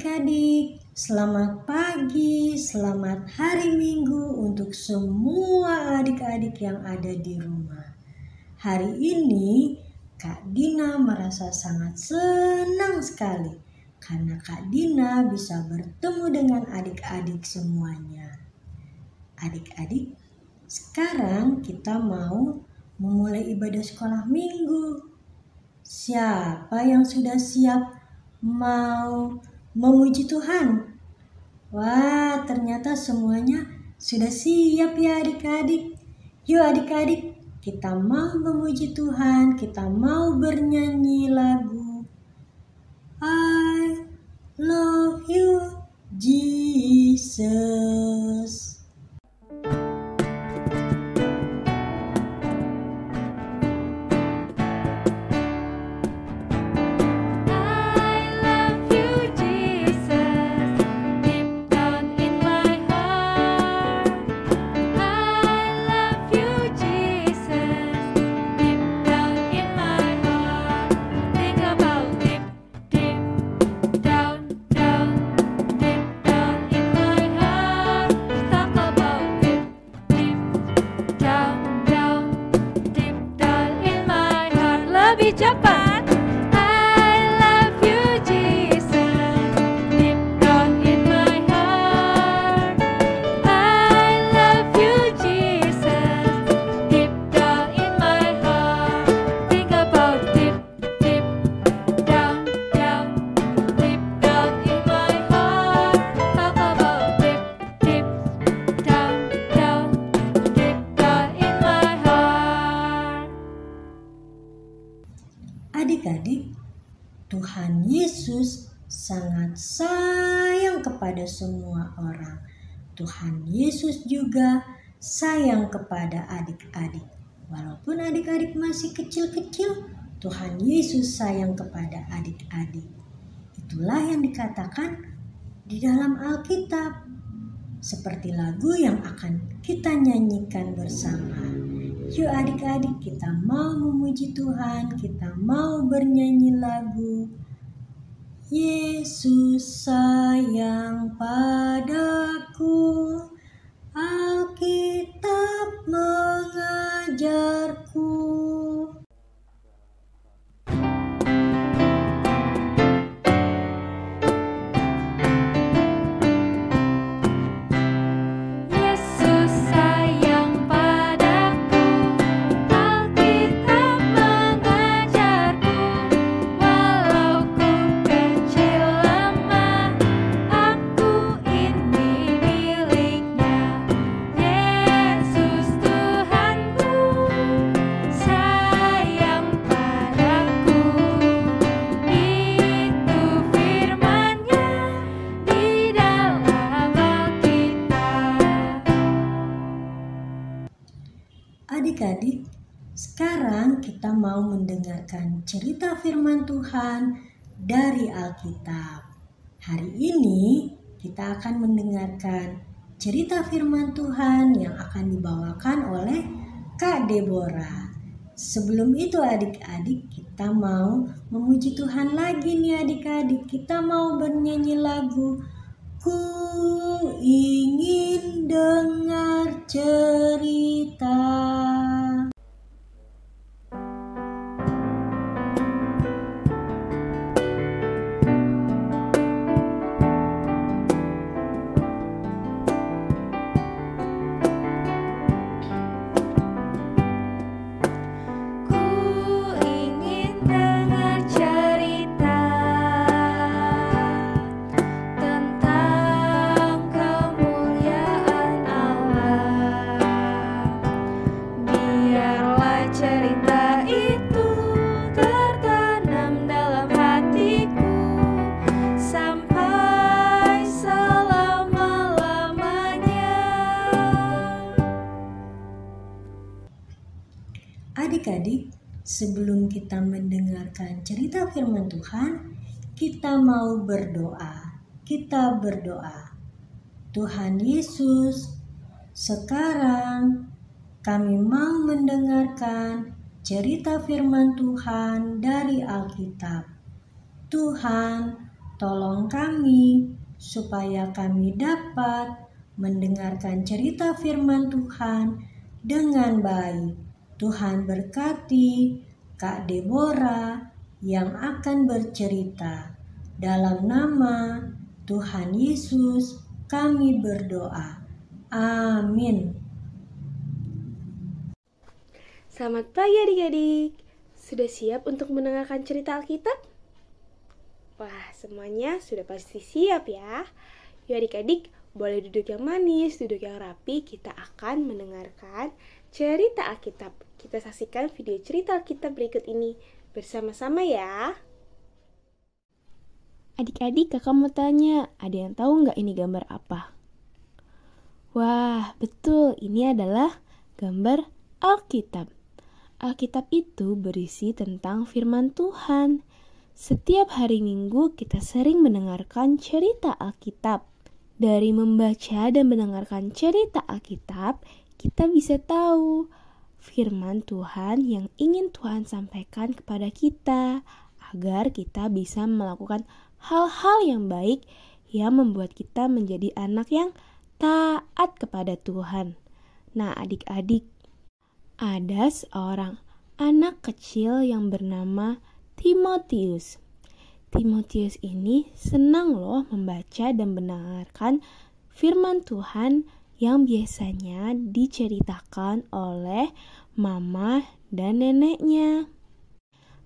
adik-adik, selamat pagi, selamat hari Minggu untuk semua adik-adik yang ada di rumah. Hari ini Kak Dina merasa sangat senang sekali karena Kak Dina bisa bertemu dengan adik-adik semuanya. Adik-adik, sekarang kita mau memulai ibadah sekolah minggu. Siapa yang sudah siap mau memuji Tuhan? Wah, ternyata semuanya sudah siap ya adik-adik. Yuk adik-adik, kita mau memuji Tuhan, kita mau bernyanyi lagu I love you Jesus. Lebih cepat. I love you Jesus, deep down in my heart. I love you Jesus, deep down in my heart. Think about deep, deep down, down, deep down in my heart. Talk about deep, deep down, down, deep down in my heart. Adik-adik, Tuhan Yesus sangat sayang kepada semua orang. Tuhan Yesus juga sayang kepada adik-adik. Walaupun adik-adik masih kecil-kecil, Tuhan Yesus sayang kepada adik-adik. Itulah yang dikatakan di dalam Alkitab. Seperti lagu yang akan kita nyanyikan bersama. Yuk adik-adik, kita mau memuji Tuhan, kita mau bernyanyi lagu Yesus sayang padaku, Alkitab mengajarku. Yesus sayang padaku, Alkitab mengajarku. Walau ku kecil lemah, aku ini miliknya. Yesus Tuhanku sayang padaku. Itu firman-Nya di dalam Alkitab. Adik-adik, sekarang kita mau mendengarkan cerita firman Tuhan dari Alkitab. Hari ini kita akan mendengarkan cerita firman Tuhan yang akan dibawakan oleh Kak Deborah. Sebelum itu adik-adik, kita mau memuji Tuhan lagi nih adik-adik. Kita mau bernyanyi lagu Ku ingin dengar cerita. Ku ingin dengar cerita tentang kemuliaan Allah. Biarlah cerita itu tertanam dalam hatiku sampai selama-lamanya. Adik-adik, sebelum kita mendengarkan cerita firman Tuhan, kita mau berdoa. Kita berdoa. Tuhan Yesus, sekarang kami mau mendengarkan cerita firman Tuhan dari Alkitab. Tuhan, tolong kami supaya kami dapat mendengarkan cerita firman Tuhan dengan baik. Tuhan berkati Kak Deborah yang akan bercerita. Dalam nama Tuhan Yesus kami berdoa. Amin. Selamat pagi adik-adik. Sudah siap untuk mendengarkan cerita Alkitab? Wah, semuanya sudah pasti siap ya. Yuk adik-adik, boleh duduk yang manis, duduk yang rapi. Kita akan mendengarkan cerita Alkitab. Kita saksikan video cerita Alkitab berikut ini bersama-sama ya. Adik-adik, kakak mau tanya, ada yang tahu nggak ini gambar apa? Wah, betul, ini adalah gambar Alkitab. Alkitab itu berisi tentang firman Tuhan. Setiap hari Minggu kita sering mendengarkan cerita Alkitab. Dari membaca dan mendengarkan cerita Alkitab, kita bisa tahu firman Tuhan yang ingin Tuhan sampaikan kepada kita, agar kita bisa melakukan hal-hal yang baik yang membuat kita menjadi anak yang taat kepada Tuhan. Nah, adik-adik, ada seorang anak kecil yang bernama Timotius. Timotius ini senang loh membaca dan mendengarkan firman Tuhan yang biasanya diceritakan oleh mama dan neneknya.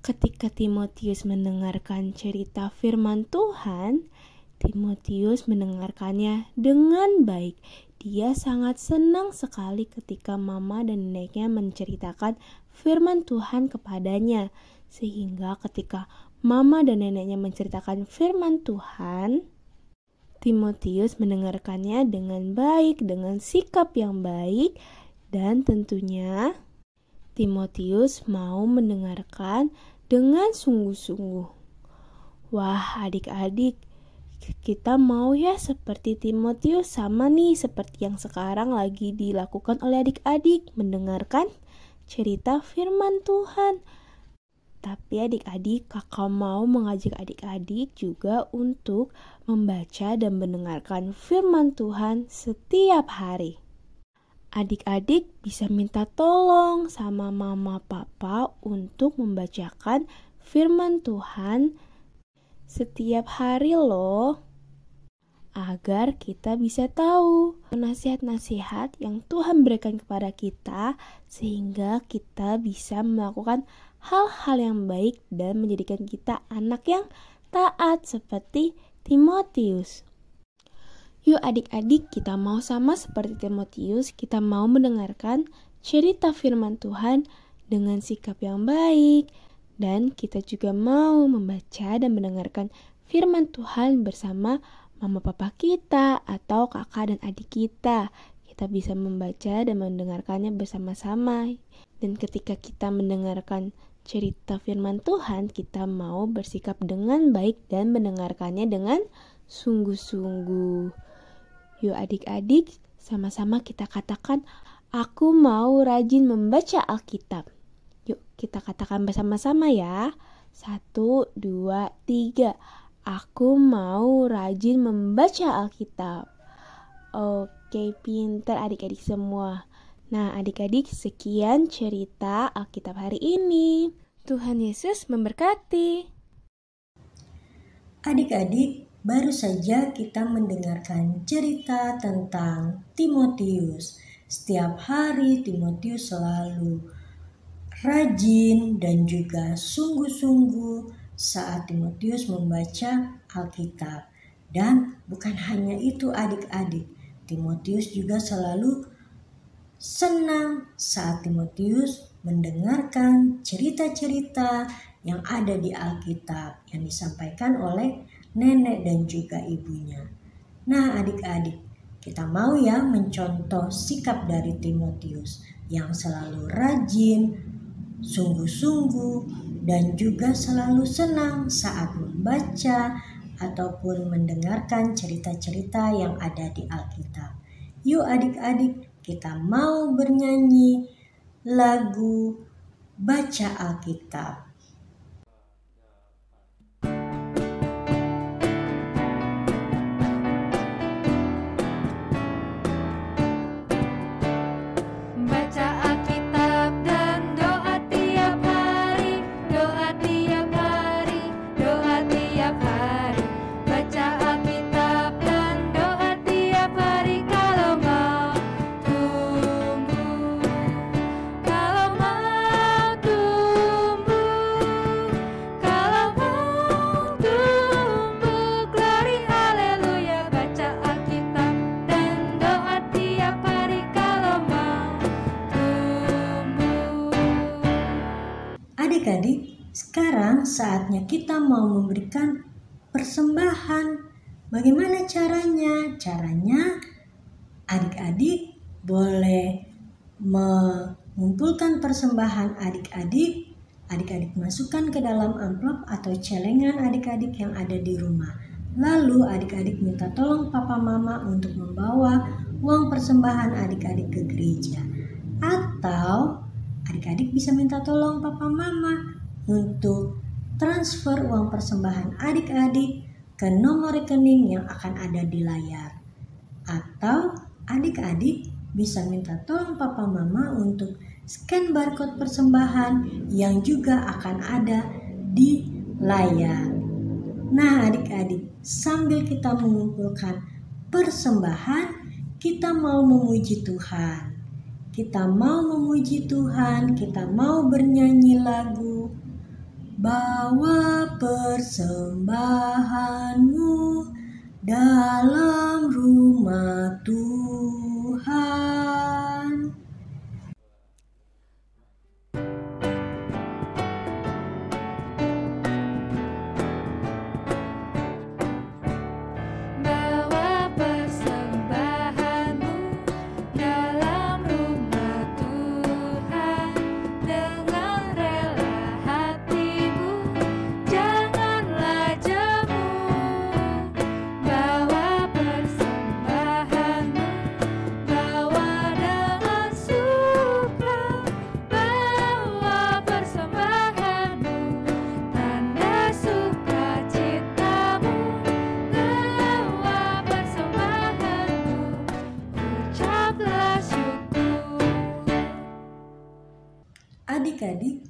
Ketika Timotius mendengarkan cerita firman Tuhan, Timotius mendengarkannya dengan baik. Dia sangat senang sekali ketika mama dan neneknya menceritakan firman Tuhan kepadanya. Sehingga ketika mama dan neneknya menceritakan firman Tuhan, Timotius mendengarkannya dengan baik, dengan sikap yang baik, dan tentunya Timotius mau mendengarkan dengan sungguh-sungguh. Wah, adik-adik, kita mau ya seperti Timotius, sama nih seperti yang sekarang lagi dilakukan oleh adik-adik, mendengarkan cerita firman Tuhan. Tapi adik-adik, kakak mau mengajak adik-adik juga untuk membaca dan mendengarkan firman Tuhan setiap hari. Adik-adik bisa minta tolong sama mama papa untuk membacakan firman Tuhan setiap hari loh, agar kita bisa tahu nasihat-nasihat yang Tuhan berikan kepada kita, sehingga kita bisa melakukan hal-hal yang baik dan menjadikan kita anak yang taat seperti Timotius. Yuk adik-adik, kita mau sama seperti Timotius, kita mau mendengarkan cerita firman Tuhan dengan sikap yang baik, dan kita juga mau membaca dan mendengarkan firman Tuhan bersama mama papa kita atau kakak dan adik kita. Kita bisa membaca dan mendengarkannya bersama-sama. Dan ketika kita mendengarkan cerita firman Tuhan, kita mau bersikap dengan baik dan mendengarkannya dengan sungguh-sungguh. Yuk adik-adik, sama-sama kita katakan, aku mau rajin membaca Alkitab. Yuk kita katakan bersama-sama ya. 1, 2, 3. Aku mau rajin membaca Alkitab. Oke, pintar adik-adik semua. Nah, adik-adik, sekian cerita Alkitab hari ini. Tuhan Yesus memberkati. Adik-adik, baru saja kita mendengarkan cerita tentang Timotius. Setiap hari Timotius selalu rajin dan juga sungguh-sungguh saat Timotius membaca Alkitab. Dan bukan hanya itu adik-adik, Timotius juga selalu senang saat Timotius mendengarkan cerita-cerita yang ada di Alkitab yang disampaikan oleh nenek dan juga ibunya. Nah adik-adik, kita mau ya mencontoh sikap dari Timotius yang selalu rajin, sungguh-sungguh, dan juga selalu senang saat membaca ataupun mendengarkan cerita-cerita yang ada di Alkitab. Yuk adik-adik, kita mau bernyanyi lagu Baca Alkitab. Adik-adik, sekarang saatnya kita mau memberikan persembahan. Bagaimana caranya? Caranya adik-adik boleh mengumpulkan persembahan adik-adik. Adik-adik masukkan ke dalam amplop atau celengan adik-adik yang ada di rumah. Lalu adik-adik minta tolong papa mama untuk membawa uang persembahan adik-adik ke gereja. Atau adik-adik bisa minta tolong papa mama untuk transfer uang persembahan adik-adik ke nomor rekening yang akan ada di layar. Atau adik-adik bisa minta tolong papa mama untuk scan barcode persembahan yang juga akan ada di layar. Nah adik-adik, sambil kita mengumpulkan persembahan, kita mau memuji Tuhan. Kita mau memuji Tuhan, kita mau bernyanyi lagu. Bawa persembahanmu dalam rumah Tuhan. Adik-adik,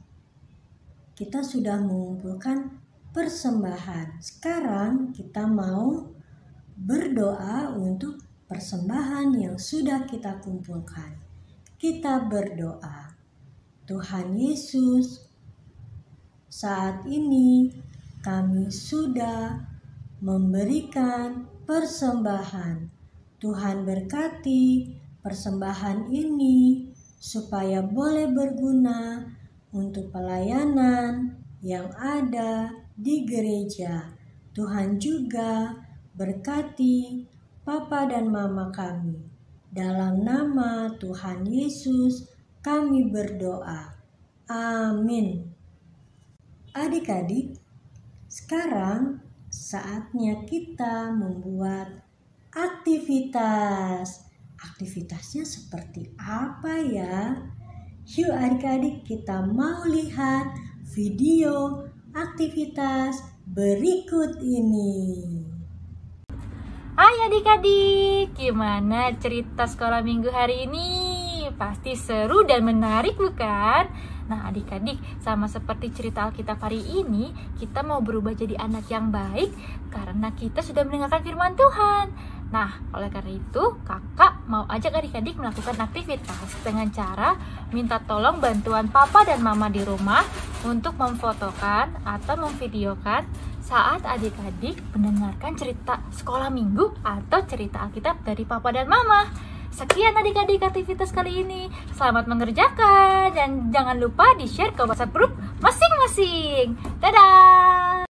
kita sudah mengumpulkan persembahan. Sekarang kita mau berdoa untuk persembahan yang sudah kita kumpulkan. Kita berdoa. Tuhan Yesus, saat ini kami sudah memberikan persembahan. Tuhan berkati persembahan ini supaya boleh berguna untuk pelayanan yang ada di gereja. Tuhan juga berkati Papa dan Mama kami. Dalam nama Tuhan Yesus kami berdoa. Amin. Adik-adik, sekarang saatnya kita membuat aktivitas. Aktivitasnya seperti apa ya? Yuk adik-adik, kita mau lihat video aktivitas berikut ini. Hai adik-adik, gimana cerita sekolah minggu hari ini? Pasti seru dan menarik bukan? Nah adik-adik, sama seperti cerita Alkitab hari ini, kita mau berubah jadi anak yang baik karena kita sudah mendengarkan firman Tuhan. Nah, oleh karena itu, kakak mau ajak adik-adik melakukan aktivitas dengan cara minta tolong bantuan papa dan mama di rumah untuk memfotokan atau memvideokan saat adik-adik mendengarkan cerita sekolah minggu atau cerita Alkitab dari papa dan mama. Sekian adik-adik aktivitas kali ini. Selamat mengerjakan dan jangan lupa di-share ke WhatsApp group masing-masing. Dadah!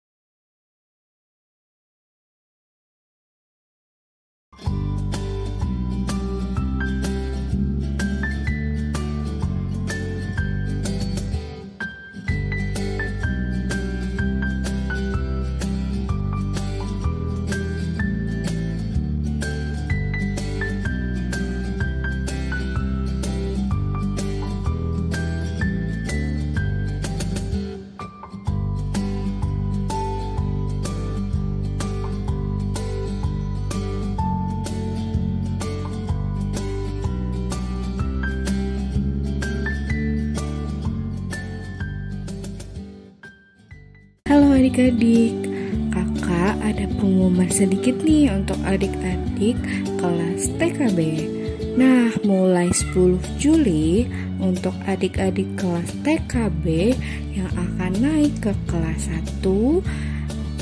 Halo adik-adik, kakak ada pengumuman sedikit nih untuk adik-adik kelas TKB. Nah, mulai 10 Juli untuk adik-adik kelas TKB yang akan naik ke kelas 1,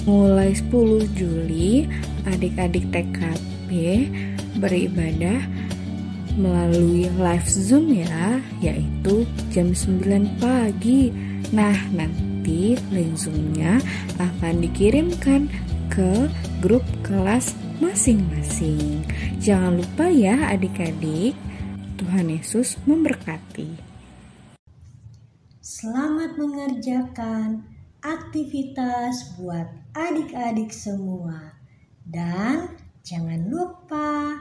mulai 10 Juli adik-adik TKB beribadah melalui live Zoom ya, yaitu jam 9 pagi. Nah, nanti link Zoom-nya akan dikirimkan ke grup kelas masing-masing. Jangan lupa ya adik-adik. Tuhan Yesus memberkati. Selamat mengerjakan aktivitas buat adik-adik semua. Dan jangan lupa,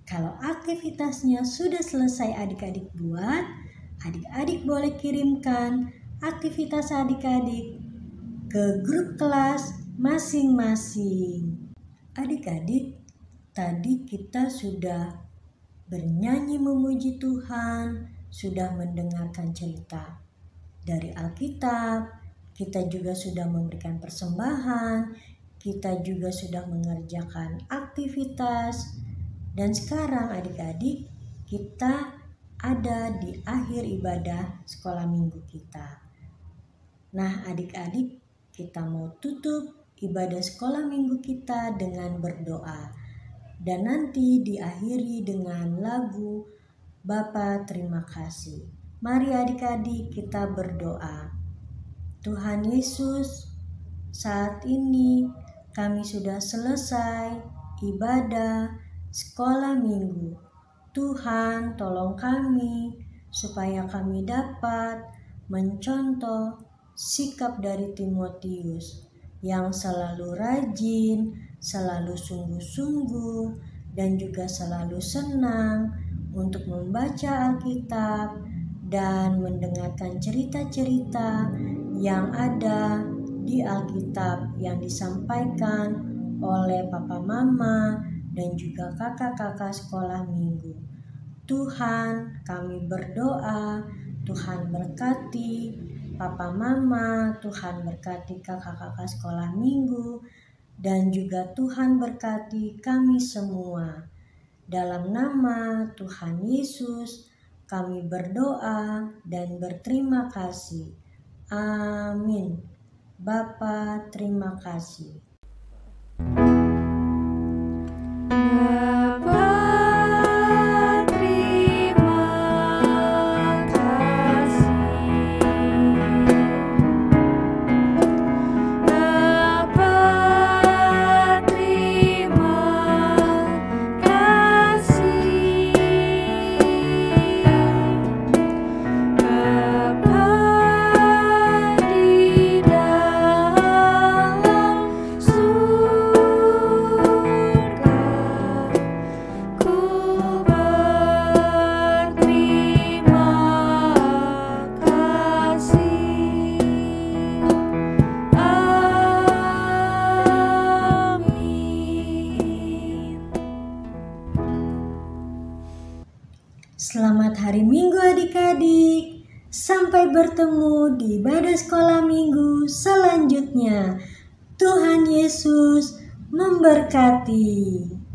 kalau aktivitasnya sudah selesai adik-adik buat, adik-adik boleh kirimkan aktivitas adik-adik ke grup kelas masing-masing. Adik-adik, tadi kita sudah bernyanyi memuji Tuhan, sudah mendengarkan cerita dari Alkitab, kita juga sudah memberikan persembahan, kita juga sudah mengerjakan aktivitas, dan sekarang adik-adik kita ada di akhir ibadah sekolah minggu kita. Nah adik-adik, kita mau tutup ibadah sekolah minggu kita dengan berdoa. Dan nanti diakhiri dengan lagu Bapa terima kasih. Mari adik-adik kita berdoa. Tuhan Yesus, saat ini kami sudah selesai ibadah sekolah minggu. Tuhan tolong kami supaya kami dapat mencontoh sikap dari Timotius yang selalu rajin, selalu sungguh-sungguh, dan juga selalu senang untuk membaca Alkitab dan mendengarkan cerita-cerita yang ada di Alkitab yang disampaikan oleh Papa Mama dan juga kakak-kakak sekolah minggu. Tuhan, kami berdoa, Tuhan berkati Papa Mama, Tuhan berkati kakak-kakak sekolah minggu, dan juga Tuhan berkati kami semua. Dalam nama Tuhan Yesus, kami berdoa dan berterima kasih. Amin. Bapa, terima kasih. Selamat hari Minggu adik-adik. Sampai bertemu di ibadah sekolah minggu selanjutnya. Tuhan Yesus memberkati.